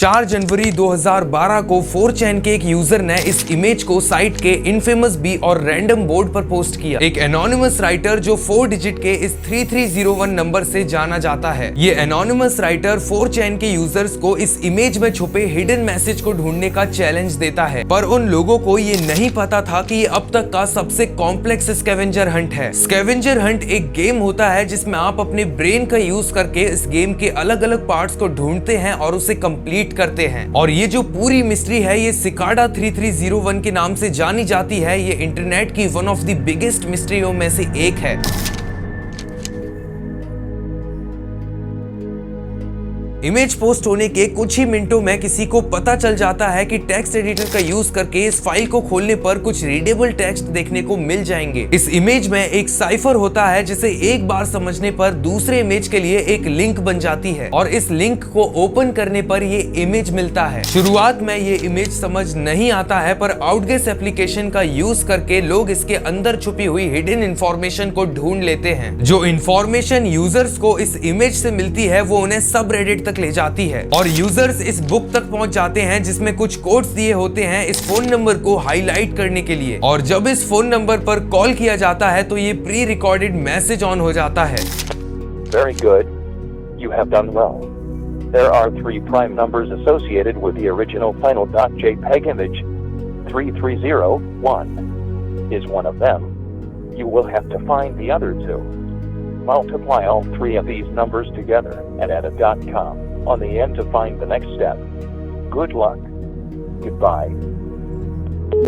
4 जनवरी 2012 को 4chan के एक यूजर ने इस इमेज को साइट के इनफेमस बी और रैंडम बोर्ड पर पोस्ट किया। एक एनोनिमस राइटर जो 4 डिजिट के इस 3301 नंबर से जाना जाता है। ये एनोनिमस राइटर 4chan के यूजर्स को इस इमेज में छुपे हिडन मैसेज को ढूंढने का चैलेंज देता है, पर उन लोगों को ये नहीं पता था कि ये अब तक का सबसे कॉम्प्लेक्स स्कैवेंजर हंट है। स्कैवेंजर हंट एक गेम होता है जिसमें आप अपने ब्रेन का यूज करके इस गेम के अलग अलग पार्ट्स को ढूंढते हैं और उसे कंप्लीट करते हैं। और ये जो पूरी मिस्ट्री है ये सिकाडा 3301 के नाम से जानी जाती है। ये इंटरनेट की वन ऑफ द बिगेस्ट मिस्ट्रियों में से एक है। इमेज पोस्ट होने के कुछ ही मिनटों में किसी को पता चल जाता है कि टेक्स्ट एडिटर का यूज करके इस फाइल को खोलने पर कुछ रीडेबल टेक्स्ट देखने को मिल जाएंगे। इस इमेज में एक साइफर होता है जिसे एक बार समझने पर दूसरे इमेज के लिए एक लिंक बन जाती है और इस लिंक को ओपन करने पर ये इमेज मिलता है। शुरुआत में ये इमेज समझ नहीं आता है, पर आउटगेस एप्लीकेशन का यूज करके लोग इसके अंदर छुपी हुई हिडन इंफॉर्मेशन को ढूंढ लेते हैं। जो इंफॉर्मेशन यूजर्स को इस इमेज से मिलती है वो उन्हें सब रेडिट तक ले जाती है और यूजर्स इस बुक तक पहुंच जाते हैं जिसमें कुछ कोड्स दिए होते हैं इस फोन नंबर को हाईलाइट करने के लिए। और जब इस फोन नंबर पर कॉल किया जाता है तो ये प्री रिकॉर्डेड मैसेज ऑन हो जाता है। Very good. You have done well. There are 3 prime numbers associated with the original final.jpg image. 3301 is one of them. You will have to find the other 2. Multiply all 3 of these numbers together and add a .com on the end to find the next step. Good luck. Goodbye.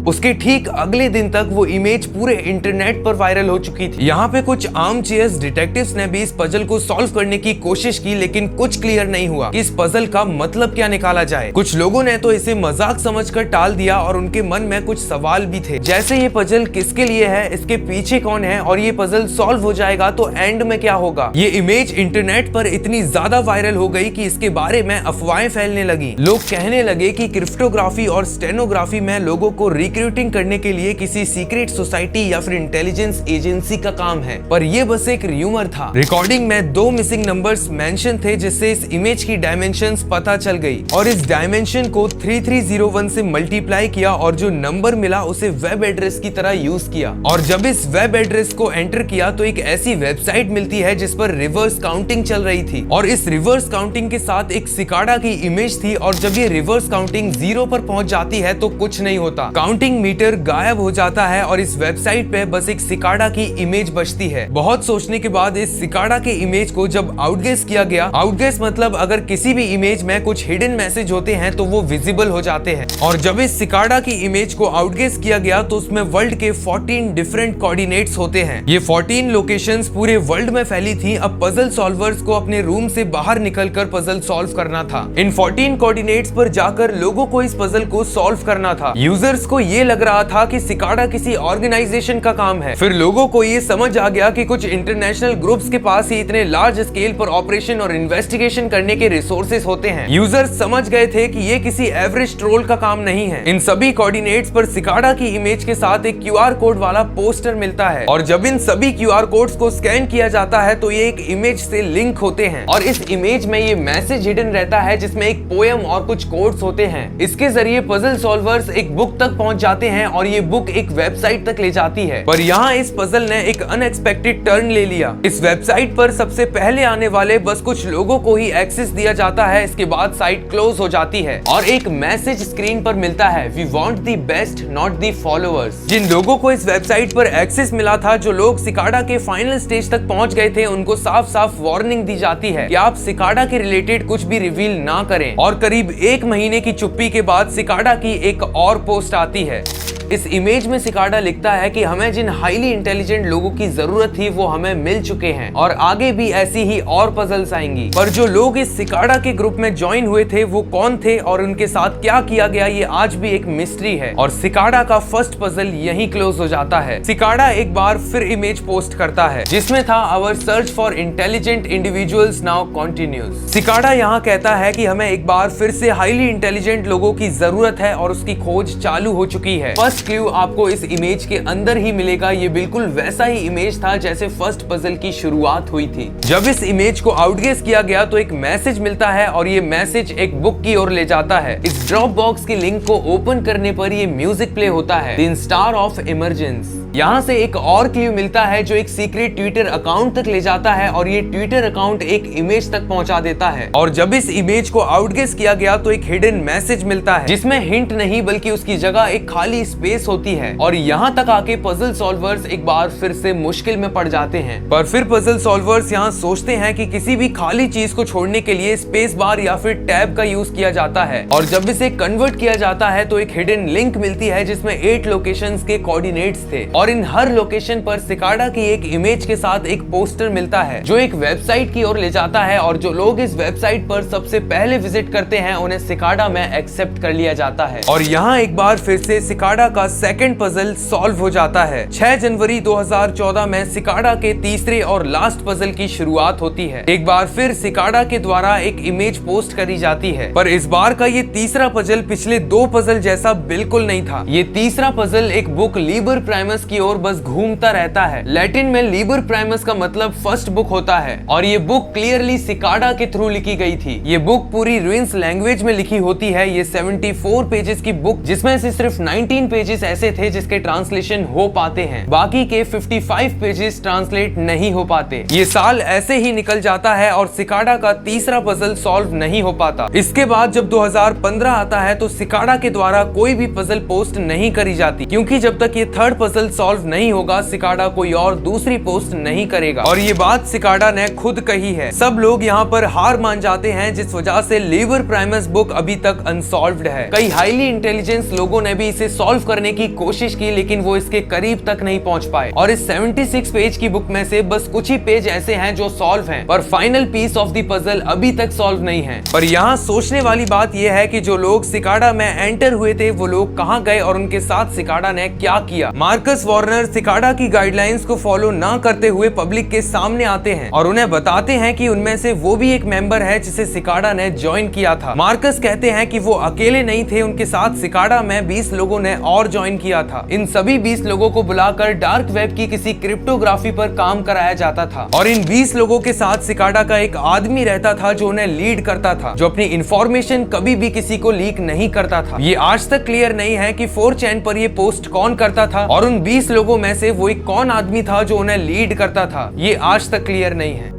उसके ठीक अगले दिन तक वो image पूरे internet पर viral हो चुकी थी। यहाँ पे कुछ आर्मचेयर्स डिटेक्टिव्स ने भी इस पजल को सॉल्व करने की कोशिश की, लेकिन कुछ क्लियर नहीं हुआ कि इस पजल का मतलब क्या निकाला जाए। कुछ लोगों ने तो इसे मजाक समझकर टाल दिया और उनके मन में कुछ सवाल भी थे, जैसे ये पजल किसके लिए है, इसके पीछे कौन है और ये पजल सॉल्व हो जाएगा तो एंड में क्या होगा। ये इमेज इंटरनेट पर इतनी ज्यादा वायरल हो गई कि इसके बारे में अफवाहें फैलने लगी। लोग कहने लगे कि क्रिप्टोग्राफी और स्टेनोग्राफी में लोगों को रिक्रूटिंग करने के लिए किसी सीक्रेट सोसाइटी या फिर इंटेलिजेंस एजेंसी का काम है, पर ये बस एक र्यूमर था। रिकॉर्डिंग में 2 मिसिंग नंबर्स मेंशन थे जिससे इस इमेज की डायमेंशंस पता चल गई और इस डायमेंशन को 3301 से मल्टीप्लाई किया और जो नंबर मिला उसे वेब एड्रेस की तरह यूज किया। और जब इस वेब एड्रेस को एंटर किया तो एक ऐसी वेबसाइट मिलती है जिस पर रिवर्स काउंटिंग चल रही थी और इस रिवर्स काउंटिंग के साथ एक सिकाडा की इमेज थी और जब ये रिवर्स काउंटिंग 0 पर पहुंच जाती है तो कुछ नहीं होता, काउंटिंग मीटर गायब हो जाता है और इस वेबसाइट पे बस एक सिकाडा की इमेज बचती है। बहुत सोचने के बाद इस सिकाडा के इमेज को जब आउटगेस किया गया, आउटगेस मतलब अगर किसी भी इमेज में कुछ हिडन मैसेज होते हैं तो वो विजिबल हो जाते हैं। और जब इस सिकाडा की इमेज को आउटगेस किया गया तो उसमें वर्ल्ड के 14 डिफरेंट कोऑर्डिनेट्स होते हैं। ये 14 लोकेशंस पूरे वर्ल्ड में फैली थी। अब पजल सॉल्वर्स को अपने रूम से बाहर निकलकर पजल सॉल्व करना था। इन 14 कोऑर्डिनेट्स पर जाकर लोगों को इस पजल को सॉल्व करना था। यूजर्स को ये लग रहा था कि सिकाडा किसी ऑर्गेनाइजेशन का काम है। फिर लोगों को ये समझ आ गया कि कुछ इंटरनेशनल ग्रुप्स के पास ही इतने लार्ज स्केल पर ऑपरेशन और इन्वेस्टिगेशन करने के रिसोर्सेज होते हैं। यूजर्स समझ गए थे कि ये किसी एवरेज ट्रोल का काम नहीं है। इन सभी कोऑर्डिनेट्स पर सिकाडा की इमेज के साथ एक क्यूआर कोड वाला पोस्टर मिलता है और जब इन सभी क्यूआर कोड्स को स्कैन किया जाता है तो ये एक इमेज से लिंक होते हैं और इस इमेज में ये मैसेज हिडन रहता है जिसमें एक पोएम और कुछ कोड्स होते हैं। इसके जरिए पजल सॉल्वर्स एक बुक तक पहुंच जाते हैं और ये बुक एक वेबसाइट तक ले जाती है। पर यहाँ इस पजल ने एक अनएक्सपेक्टेड टर्न ले लिया। इस वेबसाइट पर सबसे पहले आने वाले बस कुछ लोगों को ही एक्सेस दिया जाता है। इसके बाद साइट क्लोज हो जाती है और एक मैसेज स्क्रीन पर मिलता है, we want the best not the followers. जिन लोगों को इस वेबसाइट पर एक्सेस मिला था, जो लोग सिकाडा के फाइनल स्टेज तक पहुंच गए थे, उनको साफ साफ वार्निंग दी जाती है कि आप सिकाडा के रिलेटेड कुछ भी रिवील ना करें। और करीब 1 महीने की चुप्पी के बाद सिकाडा की एक और पोस्ट आती है। इस इमेज में सिकाडा लिखता है कि हमें जिन हाईली इंटेलिजेंट लोगों की जरूरत थी वो हमें मिल चुके हैं और आगे भी ऐसी ही और पजल्स आएंगी। पर जो लोग इस सिकाडा के ग्रुप में ज्वाइन हुए थे वो कौन थे और उनके साथ क्या किया गया, ये आज भी एक मिस्ट्री है। और सिकाडा का फर्स्ट पजल यहीं क्लोज हो जाता है। सिकाडा एक बार फिर इमेज पोस्ट करता है जिसमें था, our search for intelligent individuals now continues. Cicada यहाँ कहता है कि हमें एक बार फिर से हाईली इंटेलिजेंट लोगों की जरूरत है और उसकी खोज चालू हो चुकी है। फर्स्ट क्लू आपको इस इमेज के अंदर ही मिलेगा। ये बिल्कुल वैसा ही इमेज था जैसे फर्स्ट पजल की शुरुआत हुई थी। जब इस इमेज को आउटगेस किया गया तो एक मैसेज मिलता है और ये मैसेज एक बुक की ओर ले जाता है। इस ड्रॉप बॉक्स की लिंक को ओपन करने पर ये म्यूजिक प्ले होता है, द स्टार ऑफ इमरजेंस। यहाँ से एक और क्लू मिलता है जो एक सीक्रेट ट्विटर अकाउंट तक ले जाता है और ये ट्विटर अकाउंट एक इमेज तक पहुंचा देता है। और जब इस इमेज को आउटगेस किया गया तो एक हिडन मैसेज मिलता है जिसमें हिंट नहीं बल्कि उसकी जगह एक खाली स्पेस होती है। और यहाँ तक आके पजल सॉल्वर्स एक बार फिर से मुश्किल में पड़ जाते हैं। पर फिर पजल सॉल्वर्स यहाँ सोचते हैं कि किसी भी खाली चीज को छोड़ने के लिए स्पेस बार या फिर टैब का यूज किया जाता है। और जब इसे कन्वर्ट किया जाता है तो एक हिडन लिंक मिलती है जिसमें 8 लोकेशंस के कोऑर्डिनेट्स थे और इन हर लोकेशन पर सिकाडा की एक इमेज के साथ एक पोस्टर मिलता है जो एक वेबसाइट की ओर ले जाता है। और जो लोग इस वेबसाइट पर सबसे पहले विजिट करते हैं उन्हें सिकाडा में एक्सेप्ट कर लिया जाता है। और यहाँ एक बार फिर से सिकाडा का सेकंड पजल सॉल्व हो जाता है। 6 जनवरी 2014 में सिकाडा के तीसरे और लास्ट पजल की शुरुआत होती है। एक बार फिर सिकाडा के द्वारा एक इमेज पोस्ट करी जाती है, पर इस बार का ये तीसरा पजल पिछले 2 पजल जैसा बिल्कुल नहीं था। ये तीसरा पजल एक बुक लीबर प्राइमस की ओर बस घूमता रहता है। लैटिन में लीबर प्राइमस का मतलब फर्स्ट बुक होता है और ये बुक क्लियरली सिकाडा के थ्रू लिखी गई थी। ये बुक पूरी रुइंस लैंग्वेज में लिखी होती है। ये 74 पेजेस की बुक जिसमें से सिर्फ 19 पेजेस ऐसे थे जिसके ट्रांसलेशन हो पाते हैं, बाकी के 55 पेजेस ट्रांसलेट नहीं हो पाते। ये साल ऐसे ही निकल जाता है और सिकाडा का तीसरा पजल सॉल्व नहीं हो पाता। इसके बाद जब 2015 आता है तो सिकाडा के द्वारा कोई भी पजल पोस्ट नहीं करी जाती, क्योंकि जब तक ये थर्ड पजल सॉल्व नहीं होगा सिकाडा कोई और दूसरी पोस्ट नहीं करेगा। और ये बात सिकाडा ने खुद कही है। सब लोग यहाँ पर हार मान जाते हैं जिस वजह से लीबर प्राइमस बुक अभी तक अनसॉल्व्ड है। कई हाईली इंटेलिजेंस लोगों ने भी इसे सॉल्व करने की कोशिश की लेकिन वो इसके करीब तक नहीं पहुंच पाए। और इस 76 पेज की बुक में से बस कुछ ही पेज ऐसे हैं जो सॉल्व हैं, पर final piece of the puzzle अभी तक सॉल्व नहीं है। पर यहाँ सोचने वाली बात यह है कि जो लोग सिकाडा में एंटर हुए थे वो लोग कहाँ गए और उनके साथ सिकाडा ने क्या किया। मार्कस वार्नर सिकाडा की गाइडलाइंस को फॉलो ना करते हुए पब्लिक के सामने आते हैं और उन्हें बताते हैं कि उनमें से वो भी एक मेंबर है जिसे सिकाडा ने ज्वाइन किया था। मार्कस कहते हैं कि वो अकेले नहीं थे, उनके साथ सिकाडा में 20 लोगों ने और ज्वाइन किया था। इन सभी 20 लोगों को बुलाकर डार्क वेब की किसी क्रिप्टोग्राफी पर काम कराया जाता था और इन 20 लोगों के साथ सिकाडा का एक आदमी रहता था जो उन्हें लीड करता था, जो अपनी इंफॉर्मेशन कभी भी किसी को लीक नहीं करता था। ये आज तक क्लियर नहीं है कि 4chan पर ये पोस्ट कौन करता था और उन 20 लोगों में से वो एक कौन आदमी था जो उन्हें लीड करता था। ये आज तक क्लियर नहीं है।